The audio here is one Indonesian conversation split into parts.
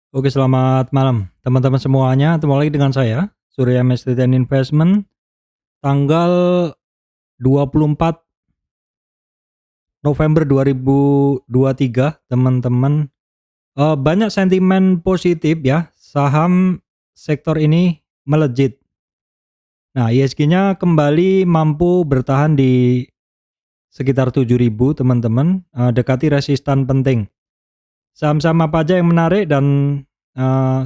Oke, selamat malam teman-teman semuanya. Ketemu lagi dengan saya, Surya Mesri dan Investment, tanggal 24 November 2023, teman-teman. Banyak sentimen positif ya, saham sektor ini melejit. Nah, ISG-nya kembali mampu bertahan di sekitar 7.000, teman-teman, dekati resistan penting. Saham-saham apa aja yang menarik dan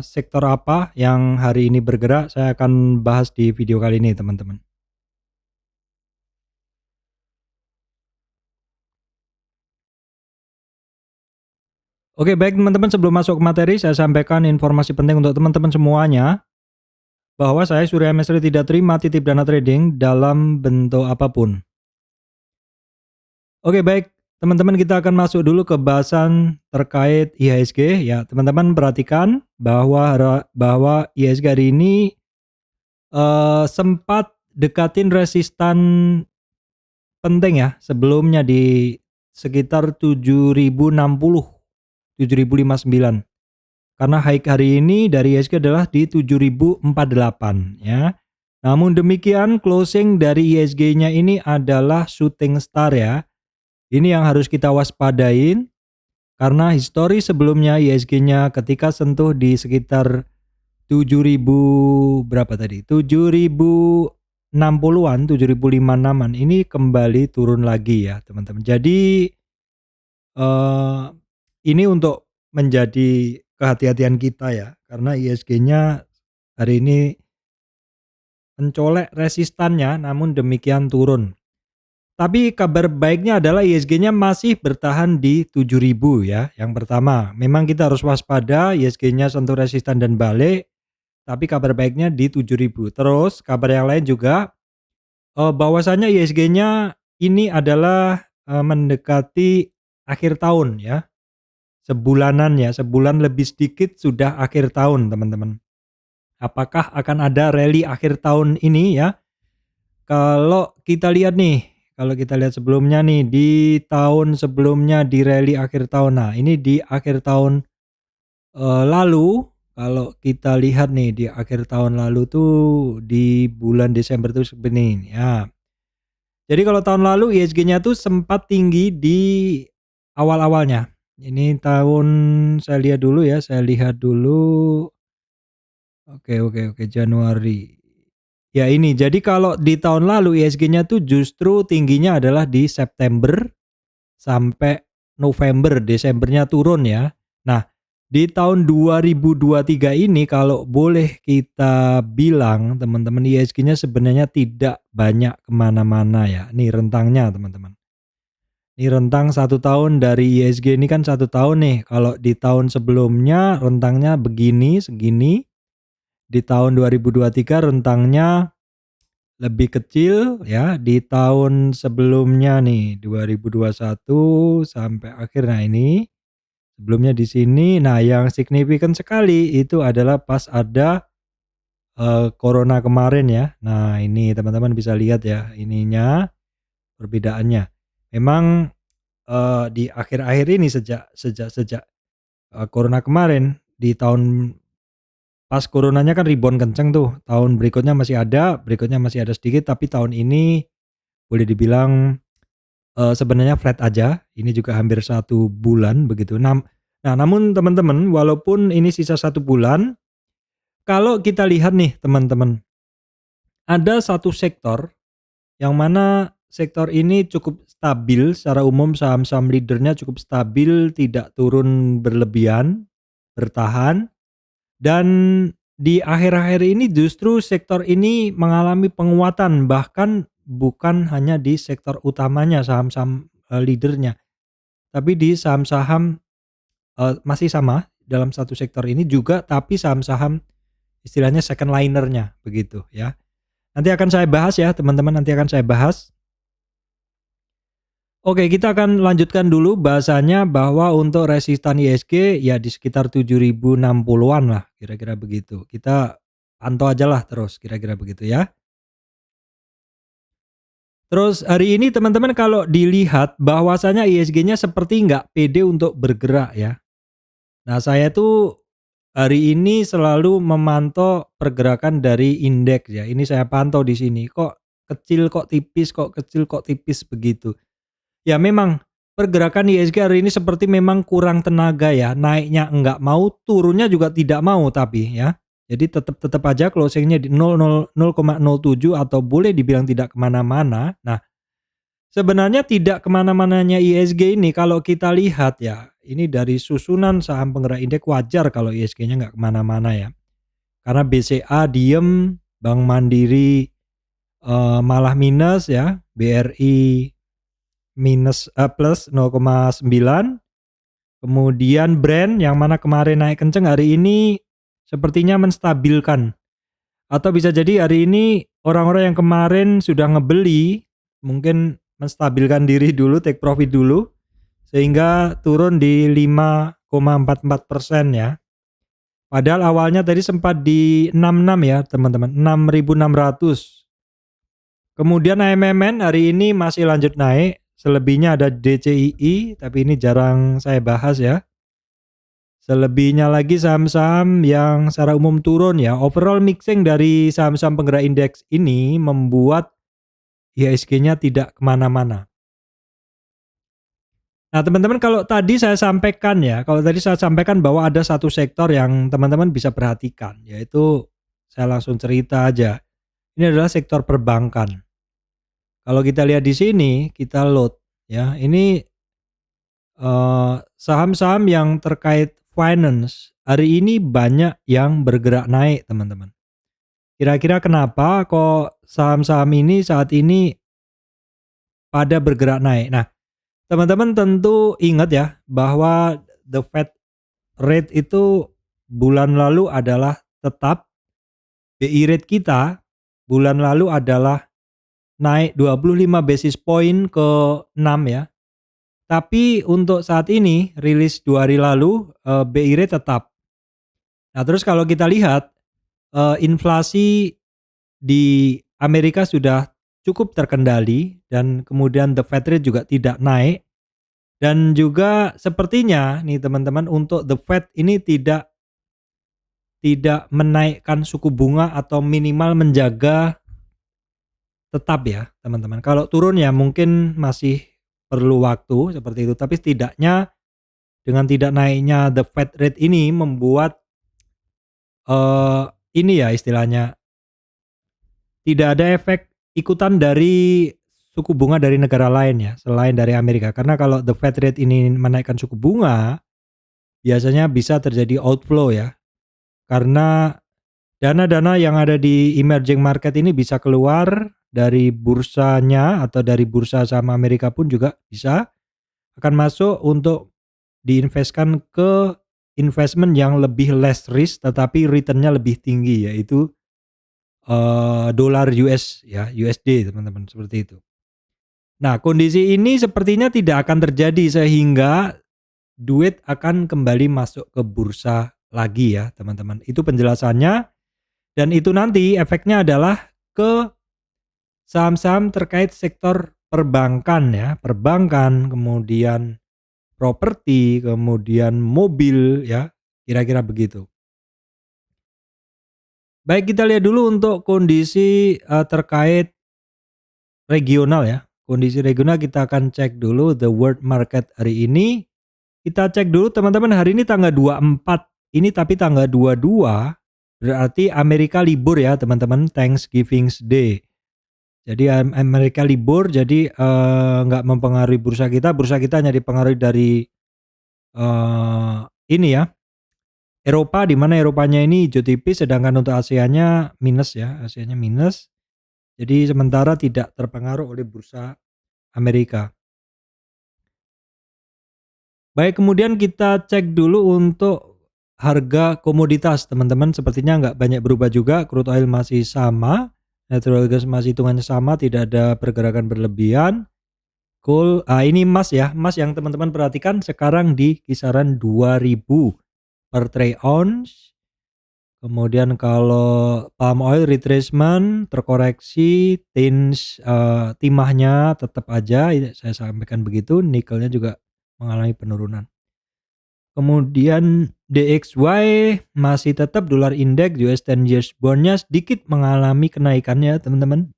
sektor apa yang hari ini bergerak, saya akan bahas di video kali ini, teman-teman. Oke, baik teman-teman, sebelum masuk ke materi, saya sampaikan informasi penting untuk teman-teman semuanya, bahwa saya Surya Mesri tidak terima titip dana trading dalam bentuk apapun. Oke, baik teman-teman, kita akan masuk dulu ke bahasan terkait IHSG. Ya, teman-teman perhatikan bahwa IHSG hari ini sempat dekatin resistan penting ya, sebelumnya di sekitar 7.060, 7.059. Karena high hari ini dari IHSG adalah di 7.048 ya. Namun demikian closing dari IHSG-nya ini adalah shooting star ya. Ini yang harus kita waspadain karena histori sebelumnya IHSG-nya ketika sentuh di sekitar 7.000 berapa tadi? 7.060-an, 7.056-an ini kembali turun lagi ya, teman-teman. Jadi eh ini untuk menjadi kehati-hatian kita ya, karena IHSG-nya hari ini mencolek resistannya namun demikian turun. Tapi kabar baiknya adalah IHSG-nya masih bertahan di 7.000 ya. Yang pertama, memang kita harus waspada IHSG-nya sentuh resistan dan balik, tapi kabar baiknya di 7.000. Terus kabar yang lain juga bahwasanya IHSG-nya ini adalah mendekati akhir tahun ya. Sebulanan ya, sebulan lebih sedikit sudah akhir tahun, teman-teman. Apakah akan ada rally akhir tahun ini ya? Kalau kita lihat nih, kalau kita lihat sebelumnya nih, di tahun sebelumnya di rally akhir tahun. Nah, ini di akhir tahun lalu, kalau kita lihat nih di akhir tahun lalu tuh di bulan Desember tuh sebenarnya ya. Jadi kalau tahun lalu IHSG-nya tuh sempat tinggi di awal-awalnya. Ini tahun saya lihat dulu ya, saya lihat dulu. Oke, Januari. Ya ini, jadi kalau di tahun lalu IHSG-nya tuh justru tingginya adalah di September sampai November, Desembernya turun ya. Nah, di tahun 2023 ini kalau boleh kita bilang teman-teman, IHSG-nya sebenarnya tidak banyak kemana-mana ya. Nih rentangnya teman-teman. Ini rentang 1 tahun dari IHSG ini kan 1 tahun nih. Kalau di tahun sebelumnya rentangnya begini, segini. Di tahun 2023 rentangnya lebih kecil ya, di tahun sebelumnya nih 2021 sampai akhir. Nah ini sebelumnya di sini. Nah yang signifikan sekali itu adalah pas ada corona kemarin ya. Nah ini teman-teman bisa lihat ya ininya, perbedaannya. Memang di akhir-akhir ini sejak corona kemarin, di tahun pas coronanya kan rebound kenceng tuh, tahun berikutnya masih ada sedikit, tapi tahun ini boleh dibilang sebenarnya flat aja. Ini juga hampir 1 bulan begitu. Nah namun teman-teman, walaupun ini sisa 1 bulan, kalau kita lihat nih teman-teman, ada satu sektor yang mana sektor ini cukup stabil, secara umum saham-saham leader-nya cukup stabil, tidak turun berlebihan, bertahan. Dan di akhir-akhir ini justru sektor ini mengalami penguatan, bahkan bukan hanya di sektor utamanya saham-saham leader-nya, tapi di saham-saham masih sama dalam satu sektor ini juga, tapi saham-saham istilahnya second liner-nya begitu ya. Nanti akan saya bahas ya teman-teman, nanti akan saya bahas. Oke, kita akan lanjutkan dulu bahasanya bahwa untuk resistan IHSG ya di sekitar 7.060-an lah, kira-kira begitu. Kita pantau aja lah terus, kira-kira begitu ya. Terus hari ini teman-teman kalau dilihat bahwasanya IHSG-nya seperti nggak pede untuk bergerak ya. Nah saya tuh hari ini selalu memantau pergerakan dari indeks ya, ini saya pantau di sini, kok kecil, kok tipis, kok kecil, kok tipis begitu. Ya memang pergerakan IHSG hari ini seperti memang kurang tenaga ya, naiknya enggak mau, turunnya juga tidak mau tapi ya. Jadi tetap aja closing-nya di 0,07 atau boleh dibilang tidak kemana-mana. Nah, sebenarnya tidak kemana-mananya IHSG ini kalau kita lihat ya, ini dari susunan saham penggerak indeks wajar kalau IHSG-nya nggak kemana-mana ya. Karena BCA diem, Bank Mandiri malah minus ya, BRI plus 0,9, kemudian Brand yang mana kemarin naik kenceng hari ini sepertinya menstabilkan. Atau bisa jadi hari ini orang-orang yang kemarin sudah ngebeli mungkin menstabilkan diri dulu, take profit dulu sehingga turun di 5,44% ya. Padahal awalnya tadi sempat di 66 ya teman-teman, 6.600. Kemudian AMMN hari ini masih lanjut naik, selebihnya ada DCII tapi ini jarang saya bahas ya. Selebihnya lagi saham-saham yang secara umum turun ya. Overall mixing dari saham-saham penggerak indeks ini membuat IHSG-nya tidak kemana-mana. Nah teman-teman kalau tadi saya sampaikan ya, kalau tadi saya sampaikan bahwa ada satu sektor yang teman-teman bisa perhatikan, yaitu saya langsung cerita aja. Ini adalah sektor perbankan. Kalau kita lihat di sini, kita load ya. Ini saham-saham yang terkait finance hari ini banyak yang bergerak naik teman-teman. Kira-kira kenapa kok saham-saham ini saat ini pada bergerak naik? Nah, teman-teman tentu ingat ya bahwa the Fed rate itu bulan lalu adalah tetap, BI rate kita bulan lalu adalah naik 25 basis point ke 6 ya. Tapi untuk saat ini rilis 2 hari lalu BI rate tetap. Nah, terus kalau kita lihat inflasi di Amerika sudah cukup terkendali dan kemudian the Fed rate juga tidak naik dan juga sepertinya nih teman-teman untuk the Fed ini tidak menaikkan suku bunga atau minimal menjaga tetap ya teman-teman. Kalau turun ya mungkin masih perlu waktu seperti itu, tapi setidaknya dengan tidak naiknya the Fed rate ini membuat ini ya istilahnya tidak ada efek ikutan dari suku bunga dari negara lain ya, selain dari Amerika. Karena kalau the Fed rate ini menaikkan suku bunga, biasanya bisa terjadi outflow ya. Karena dana-dana yang ada di emerging market ini bisa keluar dari bursanya atau dari bursa saham Amerika pun juga bisa akan masuk untuk diinvestkan ke investment yang lebih less risk tetapi returnnya lebih tinggi yaitu dolar US ya, USD teman-teman, seperti itu. Nah, kondisi ini sepertinya tidak akan terjadi sehingga duit akan kembali masuk ke bursa lagi ya, teman-teman. Itu penjelasannya dan itu nanti efeknya adalah ke saham-saham terkait sektor perbankan ya, perbankan, kemudian properti, kemudian mobil ya, kira-kira begitu. Baik, kita lihat dulu untuk kondisi terkait regional ya. Kondisi regional kita akan cek dulu the world market hari ini. Kita cek dulu teman-teman hari ini tanggal 24. Ini tapi tanggal 22 berarti Amerika libur ya teman-teman, Thanksgiving Day. Jadi Amerika libur jadi nggak mempengaruhi bursa kita hanya dipengaruhi dari ini ya, Eropa di mana Eropanya ini hijau tipis sedangkan untuk Asianya minus ya, Asianya minus. Jadi sementara tidak terpengaruh oleh bursa Amerika. Baik, kemudian kita cek dulu untuk harga komoditas teman-teman, sepertinya nggak banyak berubah juga, crude oil masih sama, natural gas masih hitungannya sama, tidak ada pergerakan berlebihan. Coal, ini emas ya, emas yang teman-teman perhatikan sekarang di kisaran 2000 per troy ounce. Kemudian kalau palm oil retracement terkoreksi, timahnya tetap aja saya sampaikan begitu, nikelnya juga mengalami penurunan. Kemudian DXY masih tetap dollar index, US 10 years bond-nya sedikit mengalami kenaikannya teman-teman.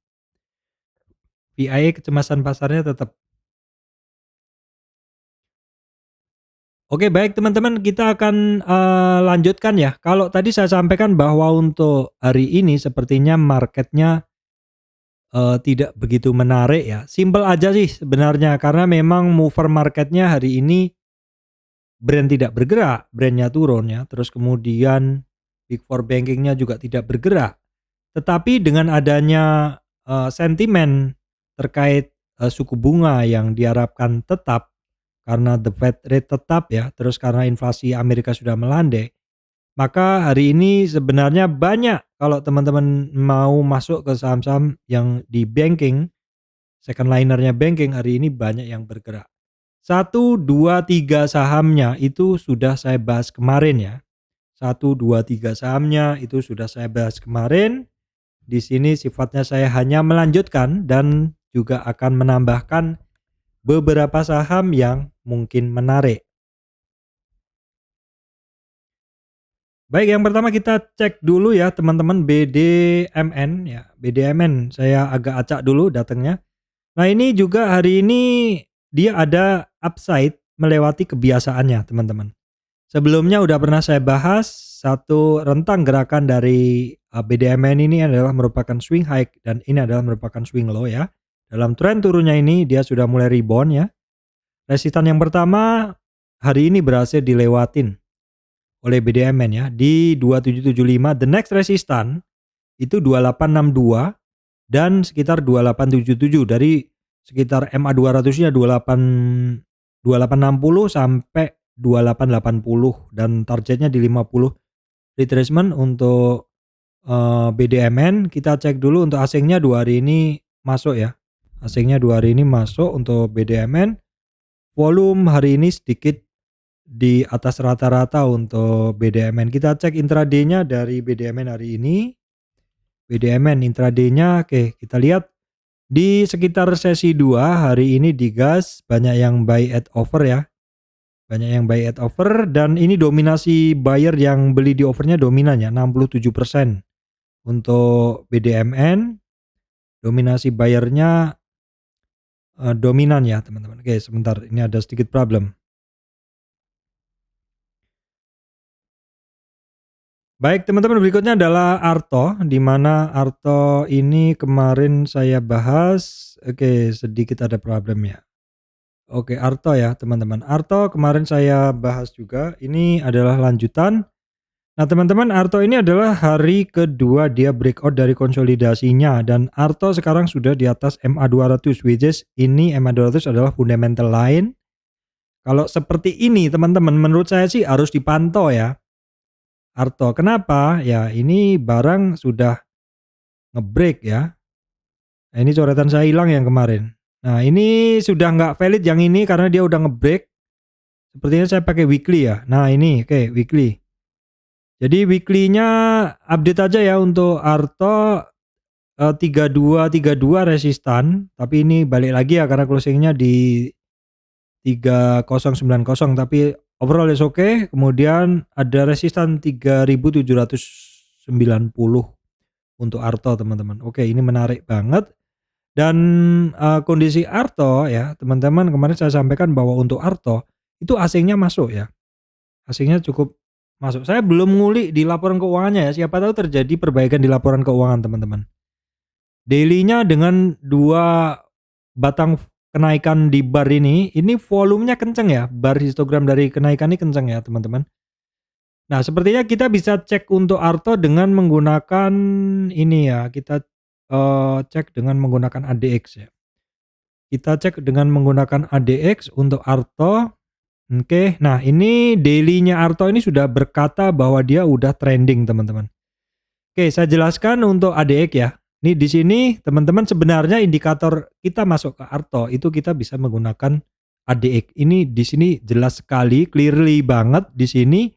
VIA kecemasan pasarnya tetap. Oke baik teman-teman, kita akan lanjutkan ya. Kalau tadi saya sampaikan bahwa untuk hari ini sepertinya marketnya tidak begitu menarik ya. Simple aja sih sebenarnya, karena memang mover marketnya hari ini Brand tidak bergerak, brandnya turun ya. Terus kemudian Big Four bankingnya juga tidak bergerak. Tetapi dengan adanya sentimen terkait suku bunga yang diharapkan tetap karena the Fed rate tetap ya, terus karena inflasi Amerika sudah melandai, maka hari ini sebenarnya banyak kalau teman-teman mau masuk ke saham-saham yang di banking, second linernya banking hari ini banyak yang bergerak. 1, 2, 3 sahamnya itu sudah saya bahas kemarin ya. 1, 2, 3 sahamnya itu sudah saya bahas kemarin. Di sini sifatnya saya hanya melanjutkan dan juga akan menambahkan beberapa saham yang mungkin menarik. Baik, yang pertama kita cek dulu ya teman-teman BDMN ya. BDMN saya agak acak dulu datangnya. Nah, ini juga hari ini dia ada upside melewati kebiasaannya teman-teman. Sebelumnya udah pernah saya bahas satu rentang gerakan dari BDMN ini adalah merupakan swing high dan ini adalah merupakan swing low ya. Dalam tren turunnya ini dia sudah mulai rebound ya. Resistan yang pertama hari ini berhasil dilewatin oleh BDMN ya di 2775. The next resistan itu 2862 dan sekitar 2877 dari sekitar MA 200-nya 2860 sampai 2880 dan targetnya di 50 retracement untuk BDMN. Kita cek dulu untuk asingnya 2 hari ini masuk ya. Asingnya 2 hari ini masuk untuk BDMN. Volume hari ini sedikit di atas rata-rata untuk BDMN. Kita cek intraday-nya dari BDMN hari ini. BDMN intraday-nya oke, kita lihat di sekitar sesi 2 hari ini digas banyak yang buy at over ya. Banyak yang buy at over dan ini dominasi buyer yang beli di overnya dominan ya 67% untuk BDMN. Dominasi buyernya dominan ya teman-teman. Oke sebentar, ini ada sedikit problem. Baik teman-teman, berikutnya adalah Arto, di mana Arto ini kemarin saya bahas. Oke sedikit ada problem ya. Oke Arto ya teman-teman. Arto kemarin saya bahas juga. Ini adalah lanjutan. Nah teman-teman, Arto ini adalah hari kedua dia breakout dari konsolidasinya dan Arto sekarang sudah di atas MA 200, which is ini MA 200 adalah fundamental line. Kalau seperti ini teman-teman, menurut saya sih harus dipantau ya Arto. Kenapa? Ya ini barang sudah ngebreak ya. Nah, ini coretan saya hilang yang kemarin. Nah ini sudah nggak valid yang ini karena dia udah ngebreak. Sepertinya saya pakai weekly ya. Nah ini oke weekly. Jadi weekly-nya update aja ya untuk Arto 3232 resistan, tapi ini balik lagi ya karena closing-nya di 3090 tapi overall is oke. Kemudian ada resistan 3790 untuk Arto teman-teman. Oke, ini menarik banget. Dan kondisi Arto ya teman-teman, kemarin saya sampaikan bahwa untuk Arto itu asingnya masuk ya. Asingnya cukup masuk. Saya belum ngulik di laporan keuangannya ya. Siapa tahu terjadi perbaikan di laporan keuangan teman-teman. Daily-nya dengan 2 batang kenaikan di bar ini volumenya kenceng ya. Bar histogram dari kenaikan ini kenceng ya teman-teman. Nah sepertinya kita bisa cek untuk Arto dengan menggunakan ini ya. Kita cek dengan menggunakan ADX ya. Kita cek dengan menggunakan ADX untuk Arto. Oke, nah ini daily-nya Arto ini sudah berkata bahwa dia udah trending teman-teman. Oke, saya jelaskan untuk ADX ya. Ini di sini teman-teman sebenarnya indikator kita masuk ke Arto itu kita bisa menggunakan ADX. Ini di sini jelas sekali, clearly banget di sini.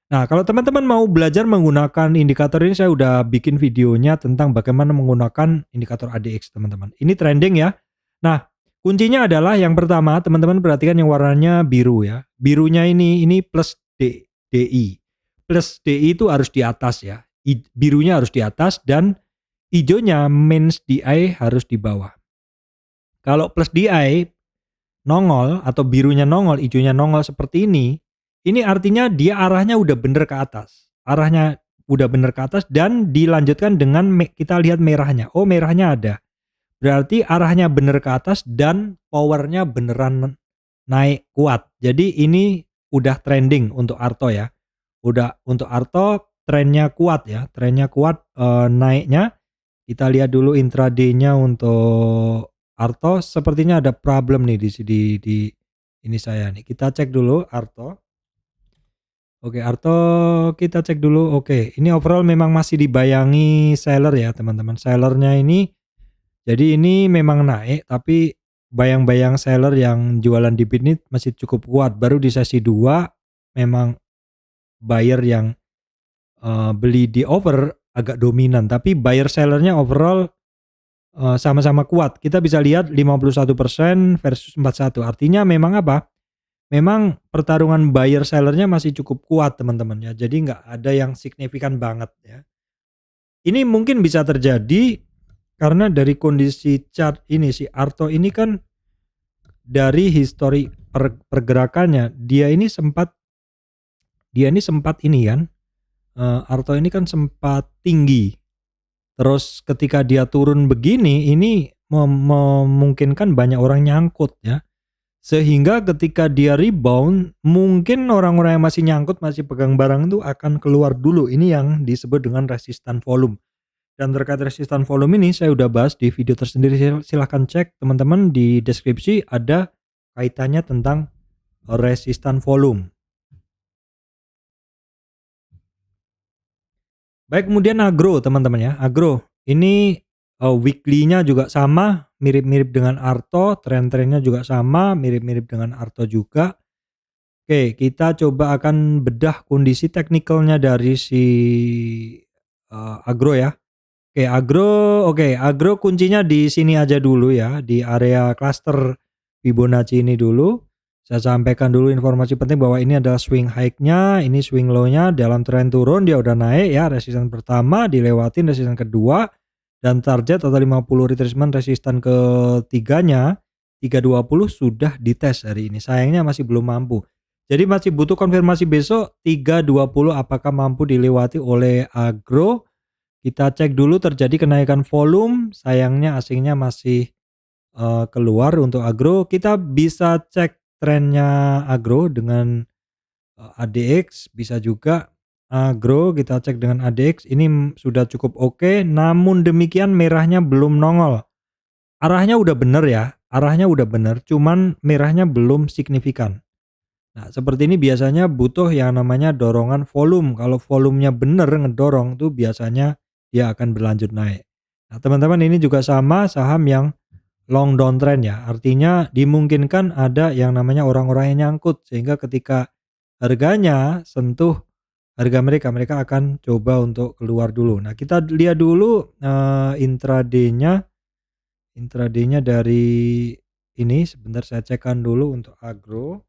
Nah, kalau teman-teman mau belajar menggunakan indikator ini saya udah bikin videonya tentang bagaimana menggunakan indikator ADX teman-teman. Ini trending ya. Nah, Kuncinya adalah yang pertama, teman-teman perhatikan yang warnanya biru ya. Birunya ini plus DI. Plus DI itu harus di atas ya. Birunya harus di atas dan hijaunya minus DI harus di bawah. Kalau plus DI nongol atau birunya nongol, hijaunya nongol seperti ini artinya dia arahnya udah bener ke atas. Arahnya udah bener ke atas dan dilanjutkan dengan kita lihat merahnya. Oh, merahnya ada. Berarti arahnya bener ke atas dan powernya beneran naik kuat. Jadi ini udah trending untuk Arto ya. Udah untuk Arto trennya kuat ya. Trennya kuat naiknya. Kita lihat dulu intraday-nya untuk Arto, sepertinya ada problem nih di ini saya nih. Kita cek dulu Arto. Oke, Arto kita cek dulu. Oke, ini overall memang masih dibayangi seller ya, teman-teman. Sellernya ini jadi ini memang naik tapi bayang-bayang seller yang jualan di bid ini masih cukup kuat. Baru di sesi 2 memang buyer yang beli di over agak dominan, tapi buyer sellernya overall sama-sama kuat. Kita bisa lihat 51% versus 41. Artinya memang apa? Memang pertarungan buyer sellernya masih cukup kuat, teman-teman ya. Jadi nggak ada yang signifikan banget ya. Ini mungkin bisa terjadi karena dari kondisi chart ini si Arto ini kan dari histori pergerakannya dia ini sempat ini kan Arto ini kan sempat tinggi. Terus ketika dia turun begini, ini memungkinkan banyak orang nyangkut ya. Sehingga ketika dia rebound, mungkin orang-orang yang masih nyangkut, masih pegang barang itu akan keluar dulu. Ini yang disebut dengan resistan volume. Dan terkait resistan volume ini saya udah bahas di video tersendiri. Silahkan cek teman-teman di deskripsi, ada kaitannya tentang resistan volume. Baik, kemudian agro teman-teman ya. Agro ini weekly-nya juga sama, mirip-mirip dengan Arto, tren-trennya juga sama, mirip-mirip dengan Arto juga. Oke, kita coba akan bedah kondisi teknikalnya dari si agro ya. Agro kuncinya di sini aja dulu ya, di area cluster Fibonacci ini dulu. Saya sampaikan dulu informasi penting bahwa ini adalah swing high-nya, ini swing low-nya dalam tren turun dia udah naik ya, resisten pertama dilewatin, resisten kedua dan target atau 50 retracement resisten ketiganya 320 sudah dites hari ini. Sayangnya masih belum mampu. Jadi masih butuh konfirmasi besok 320 apakah mampu dilewati oleh agro. Kita cek dulu terjadi kenaikan volume, sayangnya asingnya masih keluar untuk agro. Kita bisa cek trennya agro dengan ADX, bisa juga agro kita cek dengan ADX ini sudah cukup oke, namun demikian merahnya belum nongol. Arahnya udah bener ya, arahnya udah bener, cuman merahnya belum signifikan. Nah, seperti ini biasanya butuh yang namanya dorongan volume. Kalau volumenya bener ngedorong tuh biasanya dia akan berlanjut naik. Nah, teman-teman ini juga sama saham yang long downtrend ya, artinya dimungkinkan ada yang namanya orang-orang yang nyangkut sehingga ketika harganya sentuh harga mereka akan coba untuk keluar dulu. Nah, kita lihat dulu intraday-nya dari ini sebentar saya cekkan dulu untuk agro.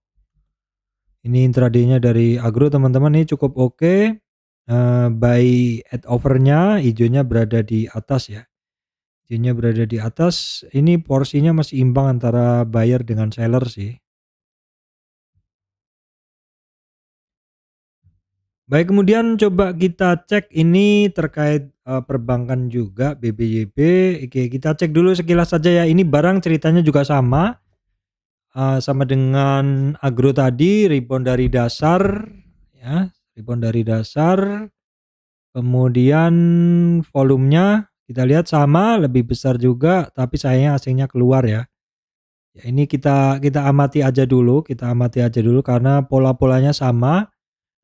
Ini intraday-nya dari agro teman-teman, ini cukup oke. Buy at over-nya hijaunya berada di atas ya. Hijaunya berada di atas, ini porsinya masih imbang antara buyer dengan seller sih. Baik, kemudian coba kita cek ini terkait perbankan juga BBYB. Oke, kita cek dulu sekilas saja ya. Ini barang ceritanya juga sama. Sama dengan agro tadi, rebound dari dasar ya, rebound dari dasar. Kemudian volumenya kita lihat sama, lebih besar juga, tapi sayangnya asingnya keluar ya. Ya ini kita amati aja dulu, karena pola-polanya sama.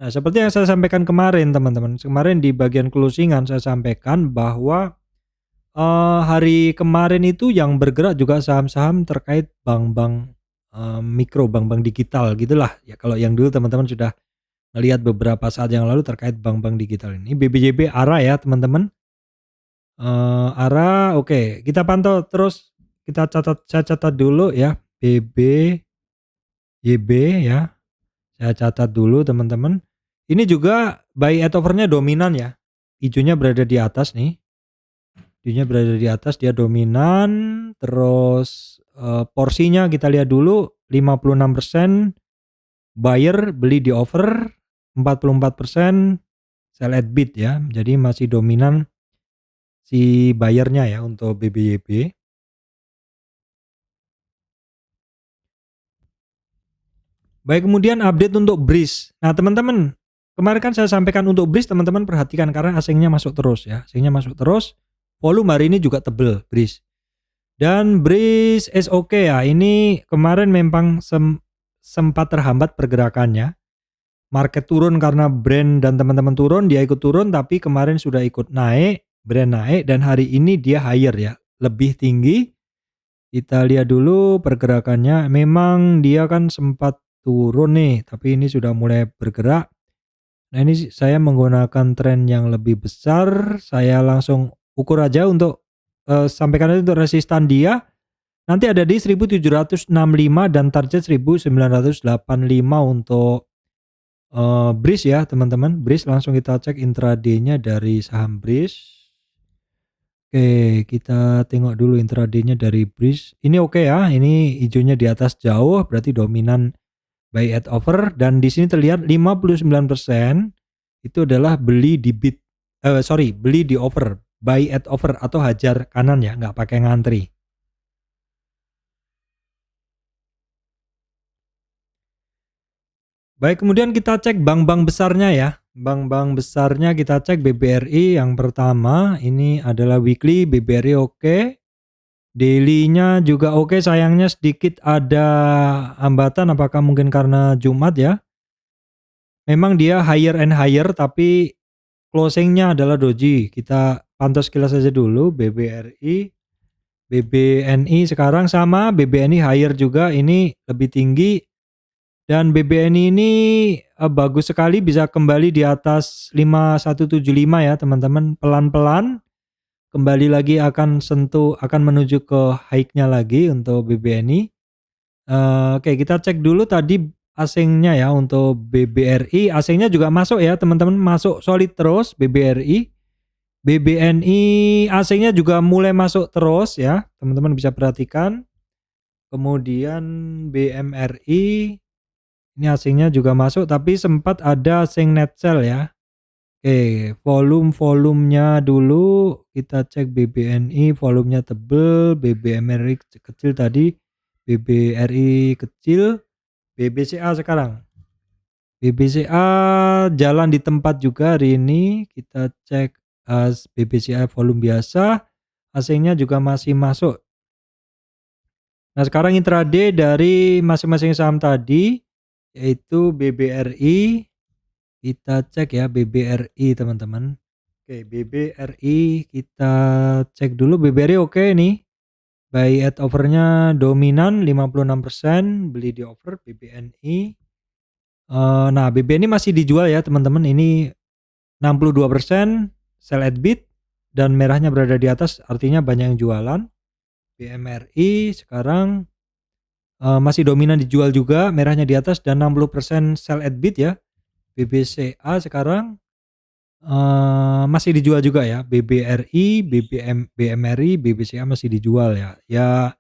Nah, seperti yang saya sampaikan kemarin teman-teman. Kemarin di bagian closingan saya sampaikan bahwa hari kemarin itu yang bergerak juga saham-saham terkait bank-bank mikro, bank-bank digital gitulah. Ya kalau yang dulu teman-teman sudah melihat beberapa saat yang lalu terkait bank-bank digital ini. BBJB ARA ya teman-teman. ARA oke, kita pantau terus saya catat dulu ya, BB, YB ya. Saya catat dulu teman-teman. Ini juga buy at over-nya dominan ya. Hijaunya berada di atas nih. Hijaunya berada di atas, dia dominan. Terus porsinya kita lihat dulu 56% buyer beli di over, 44% sell at bid ya. Jadi masih dominan si buyernya ya untuk BBYB. Baik, kemudian update untuk Breeze. Nah, teman-teman, kemarin kan saya sampaikan untuk Breeze, teman-teman perhatikan karena asingnya masuk terus ya. Asingnya masuk terus. Volume hari ini juga tebel Breeze. Dan Breeze is okay ya. Ini kemarin memang sempat terhambat pergerakannya. Market turun karena brand dan teman-teman turun, dia ikut turun tapi kemarin sudah ikut naik, brand naik dan hari ini dia higher ya, lebih tinggi. Kita lihat dulu pergerakannya, memang dia kan sempat turun nih, tapi ini sudah mulai bergerak. Nah, ini saya menggunakan tren yang lebih besar, saya langsung ukur aja untuk sampaikan aja untuk resistan dia. Nanti ada di 1765 dan target 1985 untuk Breeze ya teman-teman. Breeze langsung kita cek intraday-nya dari saham Breeze. Oke, kita tengok dulu intraday-nya dari Breeze. Ini oke ya, ini hijaunya di atas jauh, berarti dominan buy at over dan di sini terlihat 59% itu adalah beli di bid, beli di over, buy at over atau hajar kanan ya, nggak pakai ngantri. Baik, kemudian kita cek bank-bank besarnya ya. Bank-bank besarnya kita cek BBRI yang pertama, ini adalah weekly BBRI oke. Daily-nya juga oke, sayangnya sedikit ada hambatan apakah mungkin karena Jumat ya. Memang dia higher and higher tapi closing-nya adalah doji. Kita pantau sekilas saja dulu BBRI, BBNI sekarang sama, BBNI higher juga, ini lebih tinggi. Dan BBNI ini bagus sekali bisa kembali di atas 5175 ya teman-teman, pelan-pelan kembali lagi akan menuju ke high-nya lagi untuk BBNI. Oke, kita cek dulu tadi asingnya ya untuk BBRI, asingnya juga masuk ya teman-teman, masuk solid terus BBRI. BBNI asingnya juga mulai masuk terus ya, teman-teman bisa perhatikan. Kemudian BMRI ini asingnya juga masuk tapi sempat ada asing net sell ya. Oke, volumenya dulu kita cek BBNI, volumenya tebel, BBMRI kecil tadi, BBRI kecil, BBCA sekarang. BBCA jalan di tempat juga hari ini, kita cek BBCA volume biasa, asingnya juga masih masuk. Nah, sekarang intraday dari masing-masing saham tadi yaitu BBRI. Kita cek ya BBRI teman-teman. Oke, BBRI kita cek dulu, BBRI oke nih. Buy at over-nya dominan 56%, beli di over BBNI. Nah, BBNI masih dijual ya teman-teman. Ini 62% sell at bid dan merahnya berada di atas, artinya banyak yang jualan. BMRI sekarang masih dominan dijual juga, merahnya di atas dan 60% sell at bid ya. BBCA sekarang masih dijual juga ya, BBRI, BMRI, BBCA masih dijual ya. Ya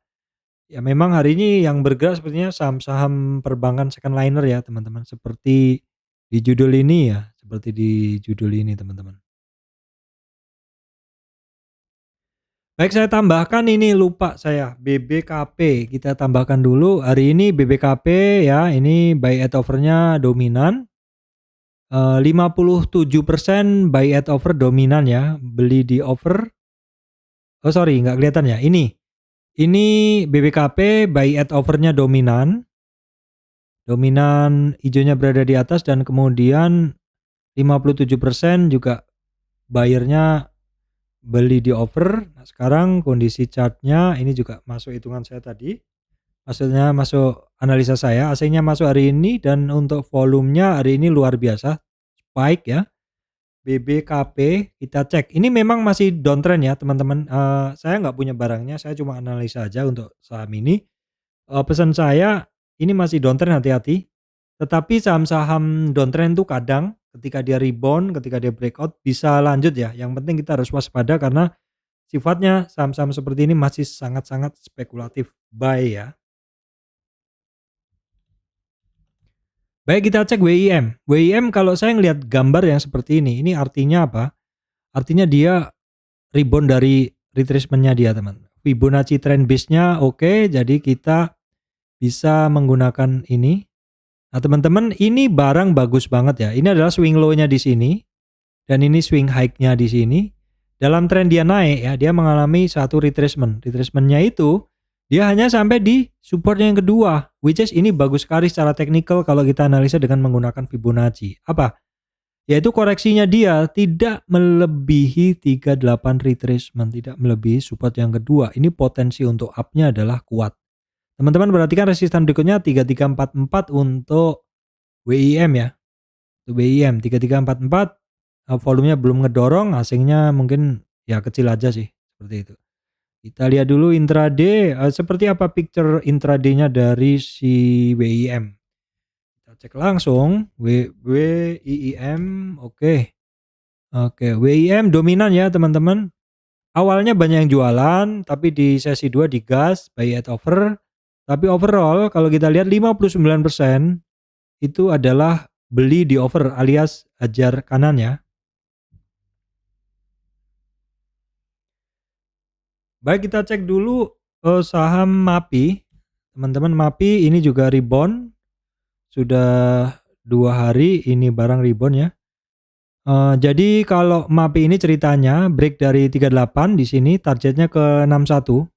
memang hari ini yang bergerak sepertinya saham-saham perbankan second liner ya teman-teman, seperti di judul ini ya, seperti di judul ini teman-teman. Baik, saya tambahkan ini lupa saya, BBKP kita tambahkan dulu. Hari ini BBKP ya, ini buy at over-nya dominan. 57% buy at over dominan ya, beli di over. Oh sorry, nggak kelihatan ya. Ini BBKP buy at over-nya dominan. Dominan hijaunya berada di atas dan kemudian 57% juga buyernya beli di over. Nah, sekarang kondisi chartnya ini juga masuk hitungan saya tadi. Maksudnya masuk analisa saya, asingnya masuk hari ini dan untuk volumenya hari ini luar biasa, spike ya. BBKP kita cek. Ini memang masih downtrend ya teman-teman, saya nggak punya barangnya, saya cuma analisa aja untuk saham ini. Pesan saya ini masih downtrend hati-hati, tetapi saham-saham downtrend tuh kadang ketika dia rebound, ketika dia breakout bisa lanjut ya, yang penting kita harus waspada karena sifatnya saham-saham seperti ini masih sangat-sangat spekulatif buy ya. Baik kita cek WIM. WIM kalau saya ngelihat gambar yang seperti ini artinya apa? Artinya dia rebound dari retracement-nya dia teman. Fibonacci trend base-nya oke, jadi kita bisa menggunakan ini. Nah teman-teman ini barang bagus banget ya. Ini adalah swing low-nya di sini dan ini swing high-nya di sini. Dalam tren dia naik ya, dia mengalami satu retracement. Retracement-nya itu dia hanya sampai di support yang kedua, which is ini bagus sekali secara teknikal kalau kita analisa dengan menggunakan Fibonacci. Apa? Yaitu koreksinya dia tidak melebihi 38 retracement, tidak melebihi support yang kedua. Ini potensi untuk up-nya adalah kuat. Teman-teman perhatikan resistan berikutnya 3344 untuk WIM ya. Untuk WIM 3344 volumenya belum ngedorong, asingnya mungkin ya kecil aja sih seperti itu. Kita lihat dulu intraday, seperti apa picture intraday-nya dari si WIM. Kita cek langsung WIM, oke. Oke, WIM dominan ya teman-teman. Awalnya banyak yang jualan, tapi di sesi 2 digas, buy at over. Tapi overall kalau kita lihat 59% itu adalah beli di over alias hajar kanan ya. Baik kita cek dulu saham MAPI. Teman-teman MAPI ini juga rebound. Sudah 2 hari ini barang rebound ya. Jadi kalau MAPI ini ceritanya break dari 38 di sini targetnya ke 61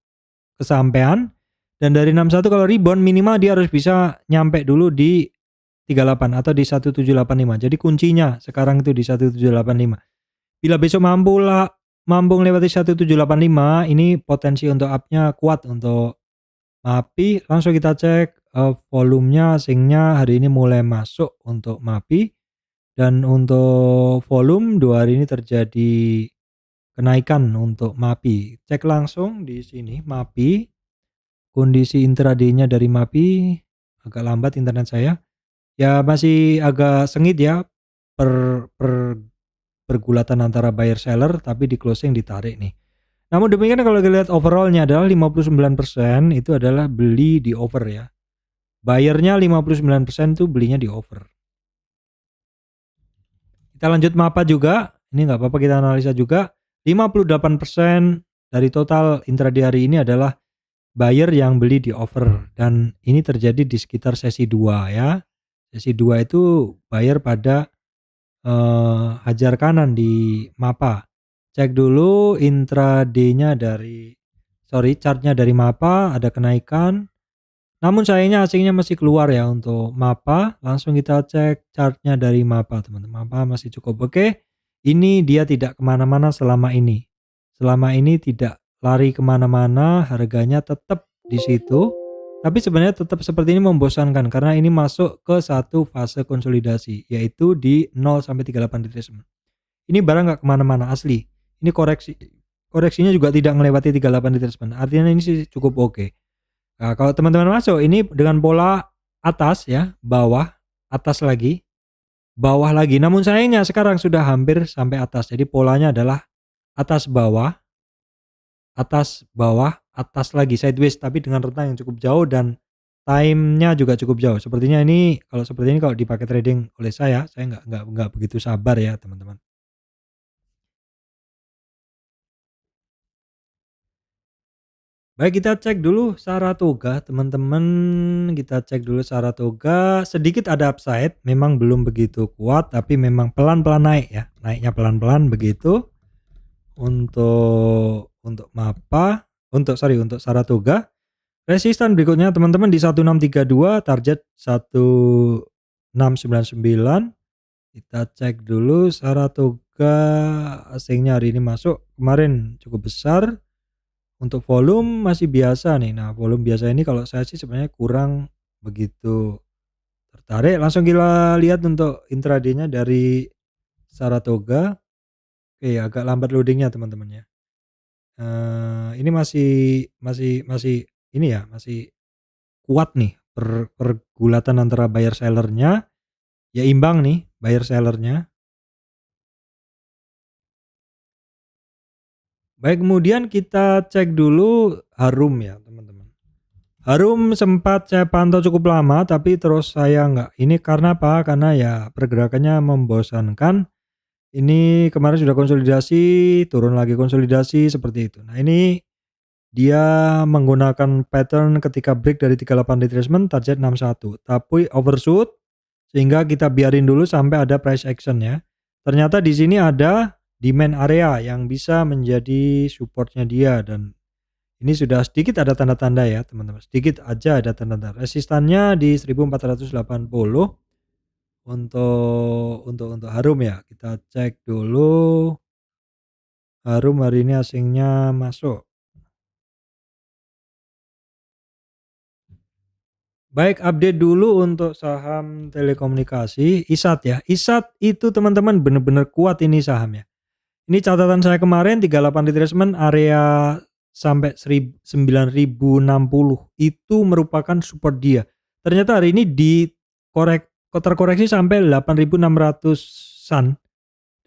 kesampean, dan dari 61 kalau rebound minimal dia harus bisa nyampe dulu di 38 atau di 1785. Jadi kuncinya sekarang itu di 1785. Bila besok mampu melewati 1785 ini potensi untuk up-nya kuat untuk MAPI. Langsung kita cek volumenya, asingnya hari ini mulai masuk untuk MAPI. Dan untuk volume 2 hari ini terjadi kenaikan untuk MAPI. Cek langsung di sini MAPI. Kondisi intraday-nya dari MAPI agak lambat internet saya. Ya masih agak sengit ya per pergulatan antara buyer seller, tapi di closing ditarik nih. Namun demikian kalau kita lihat overallnya adalah 59% itu adalah beli di over ya. Buyernya 59% itu belinya di over. Kita lanjut MAPA juga, ini nggak apa-apa kita analisa juga. 58% dari total intraday hari ini adalah buyer yang beli di over, dan ini terjadi di sekitar sesi 2 ya. Sesi 2 itu buyer pada hajar kanan di MAPA. Cek dulu intraday-nya chartnya dari MAPA ada kenaikan. Namun sayangnya asingnya masih keluar ya untuk MAPA. Langsung kita cek chartnya dari MAPA teman-teman. MAPA masih cukup oke. Ini dia tidak kemana-mana selama ini. Selama ini tidak lari kemana-mana, harganya tetap di situ. Tapi sebenarnya tetap seperti ini membosankan karena ini masuk ke satu fase konsolidasi, yaitu di 0 sampai 38 retracement. Ini barang nggak kemana-mana asli. Ini koreksinya juga tidak melewati 38 retracement. Artinya ini sih cukup oke. Nah, kalau teman-teman masuk ini dengan pola atas ya, bawah, atas lagi, bawah lagi. Namun sayangnya sekarang sudah hampir sampai atas. Jadi polanya adalah atas bawah, atas lagi sideways tapi dengan rentang yang cukup jauh dan time-nya juga cukup jauh. Sepertinya ini kalau seperti ini kalau dipakai trading oleh saya nggak begitu sabar ya teman-teman. Baik kita cek dulu Saratoga teman-teman, kita cek dulu Saratoga, sedikit ada upside, memang belum begitu kuat tapi memang pelan-pelan naik ya, naiknya pelan-pelan begitu. Untuk MAPA, untuk Saratoga, resistan berikutnya teman-teman di 1632, target 1699. Kita cek dulu Saratoga, asingnya hari ini masuk, kemarin cukup besar. Untuk volume masih biasa nih. Nah, volume biasa ini kalau saya sih sebenarnya kurang begitu tertarik. Langsung kita lihat untuk intraday-nya dari Saratoga. Oke, agak lambat loading-nya teman-teman ya. Ini masih ini ya, masih kuat nih pergulatan antara buyer seller-nya, ya imbang nih buyer seller-nya. Baik, kemudian kita cek dulu Harum ya teman-teman. Harum sempat saya pantau cukup lama tapi terus saya nggak ini karena apa, karena ya pergerakannya membosankan. Ini kemarin sudah konsolidasi, turun lagi konsolidasi seperti itu. Nah ini dia menggunakan pattern ketika break dari 38 retracement target 61 tapi overshoot, sehingga kita biarin dulu sampai ada price action ya. Ternyata di sini ada demand area yang bisa menjadi supportnya dia, dan ini sudah sedikit ada tanda-tanda ya teman-teman, sedikit aja ada tanda-tanda. Resistannya di 1480 untuk Harum ya. Kita cek dulu. Harum hari ini asingnya masuk. Baik, update dulu untuk saham telekomunikasi ISAT ya. ISAT itu teman-teman benar-benar kuat ini sahamnya. Ini catatan saya kemarin 38 retracement area sampai 9.060 itu merupakan support dia. Ternyata hari ini terkoreksi sampai 8.600-an,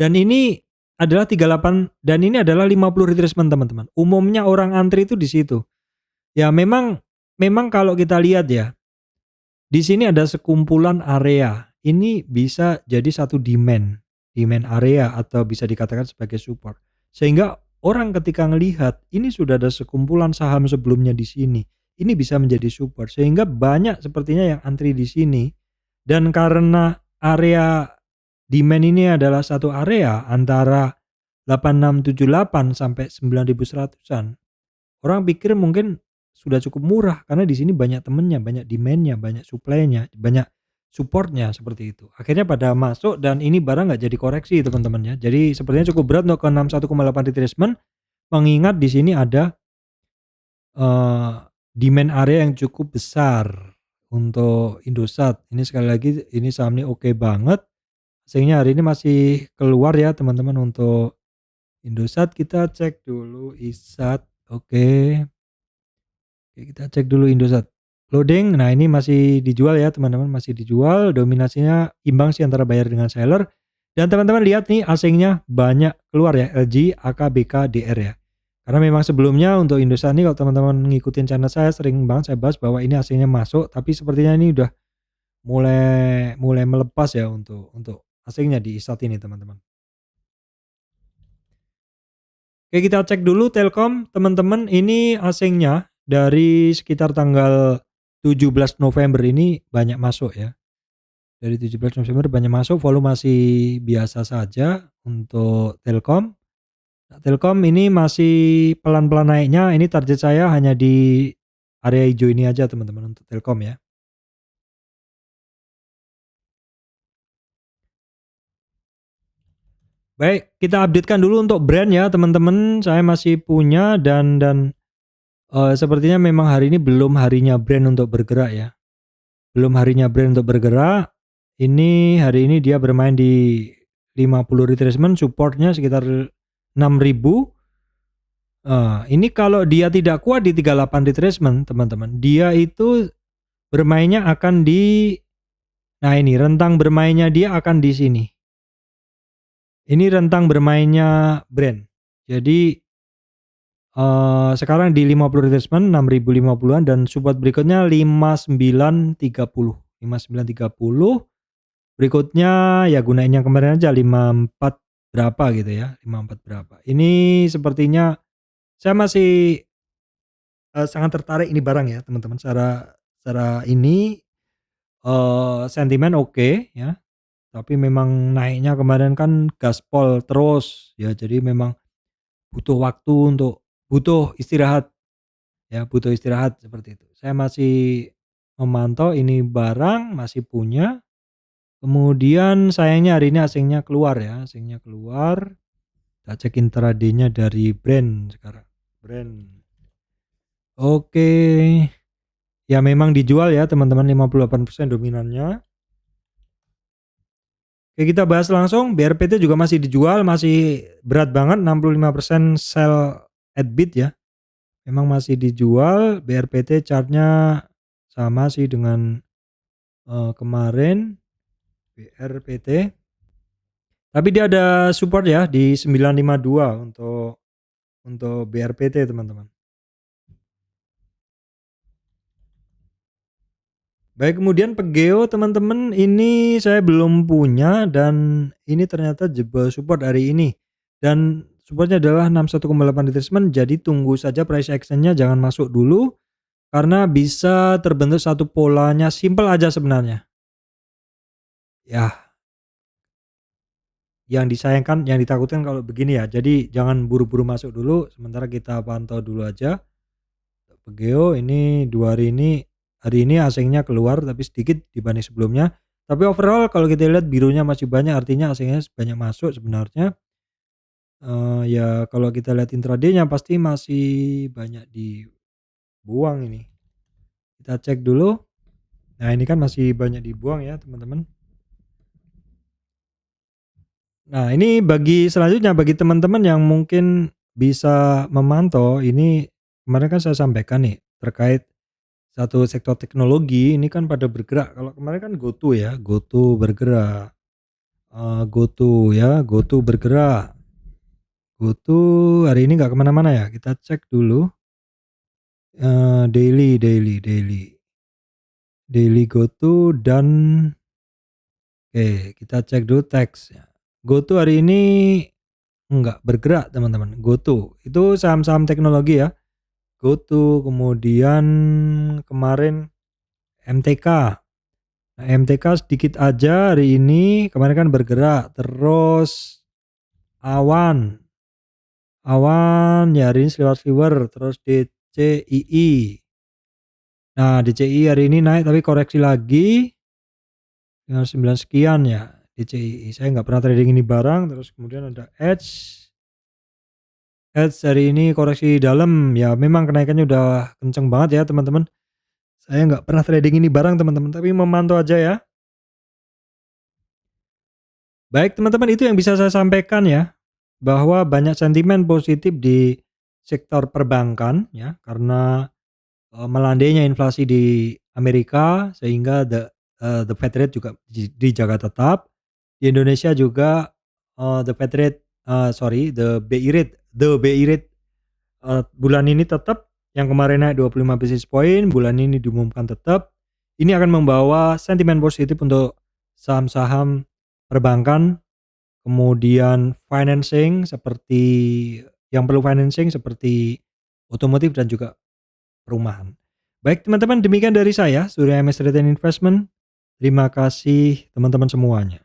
dan ini adalah 38, dan ini adalah 50 retracement teman-teman. Umumnya orang antri itu di situ. Ya memang kalau kita lihat ya, di sini ada sekumpulan area. Ini bisa jadi satu demand area atau bisa dikatakan sebagai support. Sehingga orang ketika melihat ini sudah ada sekumpulan saham sebelumnya di sini, ini bisa menjadi support. Sehingga banyak sepertinya yang antri di sini, dan karena area demand ini adalah satu area antara 8678 sampai 9100-an. Orang pikir mungkin sudah cukup murah karena di sini banyak temennya, banyak demand-nya, banyak supply-nya, banyak support-nya seperti itu. Akhirnya pada masuk dan ini barang nggak jadi koreksi teman-teman ya. Jadi sepertinya cukup berat untuk ke 61,8 retracement, mengingat di sini ada eee, demand area yang cukup besar untuk Indosat. Ini sekali lagi ini saham ini oke banget, sehingga hari ini masih keluar ya teman-teman untuk Indosat. Kita cek dulu ISAT. Oke. Oke, kita cek dulu Indosat. Loading, nah ini masih dijual ya teman-teman, masih dijual, dominasinya imbang sih antara buyer dengan seller. Dan teman-teman lihat nih asingnya banyak keluar ya, LG, AK, BK, DR ya. Karena memang sebelumnya untuk Indosat ini kalau teman-teman ngikutin channel saya sering banget saya bahas bahwa ini asingnya masuk, tapi sepertinya ini udah mulai mulai melepas ya untuk asingnya di ISAT ini teman-teman. Oke, kita cek dulu Telkom, teman-teman. Ini asingnya dari sekitar tanggal 17 November ini banyak masuk ya. Dari 17 November banyak masuk, volume masih biasa saja untuk Telkom. Nah, Telkom ini masih pelan-pelan naiknya. Ini target saya hanya di area hijau ini aja teman-teman untuk Telkom ya. Baik, kita updatekan dulu untuk brand ya teman-teman. Saya masih punya dan sepertinya memang hari ini belum harinya brand untuk bergerak ya. Belum harinya brand untuk bergerak. Ini hari ini dia bermain di 50 retracement, supportnya sekitar 6.000. Ini kalau dia tidak kuat di 38 retracement teman-teman, dia itu bermainnya akan di, nah ini rentang bermainnya dia akan di sini. Ini rentang bermainnya brand. Jadi sekarang di 50 retracement 6.050-an, dan support berikutnya 5930. 5930. Berikutnya ya gunain yang kemarin aja 54 berapa gitu ya, 54 berapa. Ini sepertinya saya masih sangat tertarik ini barang ya teman-teman, secara secara ini sentimen oke ya, tapi memang naiknya kemarin kan gaspol terus ya, jadi memang butuh waktu untuk butuh istirahat ya, butuh istirahat seperti itu. Saya masih memantau ini barang, masih punya. Kemudian sayangnya hari ini asingnya keluar ya, asingnya keluar. Kita cek intraday-nya dari brand sekarang. Brand. Oke. Ya memang dijual ya teman-teman, 58% dominannya. Oke, kita bahas langsung, BRPT juga masih dijual, masih berat banget 65% sell at bid ya. Memang masih dijual, BRPT chart-nya sama sih dengan, kemarin, BRPT. Tapi dia ada support ya di 952 untuk BRPT teman-teman. Baik, kemudian Pegeo teman-teman, ini saya belum punya dan ini ternyata jebol support hari ini. Dan supportnya adalah 61,8 retracement, jadi tunggu saja price action-nya, jangan masuk dulu karena bisa terbentuk satu polanya, simple aja sebenarnya. Ya, yang disayangkan, yang ditakutkan kalau begini ya, jadi jangan buru-buru masuk dulu, sementara kita pantau dulu aja. Pegeo ini 2 hari ini asingnya keluar tapi sedikit dibanding sebelumnya. Tapi overall kalau kita lihat birunya masih banyak, artinya asingnya banyak masuk sebenarnya. Ya kalau kita lihat intraday-nya pasti masih banyak dibuang ini. Kita cek dulu. Nah, ini kan masih banyak dibuang ya, teman-teman. Nah, ini bagi selanjutnya bagi teman-teman yang mungkin bisa memantau, ini kemarin kan saya sampaikan nih terkait satu sektor teknologi ini kan pada bergerak. Kalau kemarin kan GoTo ya, GoTo bergerak, GoTo ya, GoTo bergerak. GoTo hari ini nggak kemana mana ya, kita cek dulu, daily GoTo dan oke, kita cek dulu teks ya. GoTo hari ini enggak bergerak teman-teman, GoTo. Itu saham-saham teknologi ya, GoTo, kemudian kemarin MTK. Nah, MTK sedikit aja hari ini, kemarin kan bergerak, terus Awan, Awan ya hari ini sliwer, terus DCII. Nah, DCII hari ini naik tapi koreksi lagi, tinggal 9 sekian ya DCII. Saya nggak pernah trading ini barang, terus kemudian ada Edge. Edge hari ini koreksi dalam, ya memang kenaikannya udah kenceng banget ya teman-teman. Saya nggak pernah trading ini barang teman-teman, tapi memantau aja ya. Baik teman-teman, itu yang bisa saya sampaikan ya, bahwa banyak sentimen positif di sektor perbankan ya, karena, melandainya inflasi di Amerika sehingga the Fed rate juga dijaga tetap. Di Indonesia juga, the Fed rate, the BI rate, bulan ini tetap, yang kemarin naik 25 basis point, bulan ini diumumkan tetap. Ini akan membawa sentimen positif untuk saham-saham perbankan. Kemudian financing seperti yang perlu financing seperti otomotif dan juga perumahan. Baik teman-teman, demikian dari saya, Surya MS Retail Investment. Terima kasih teman-teman semuanya.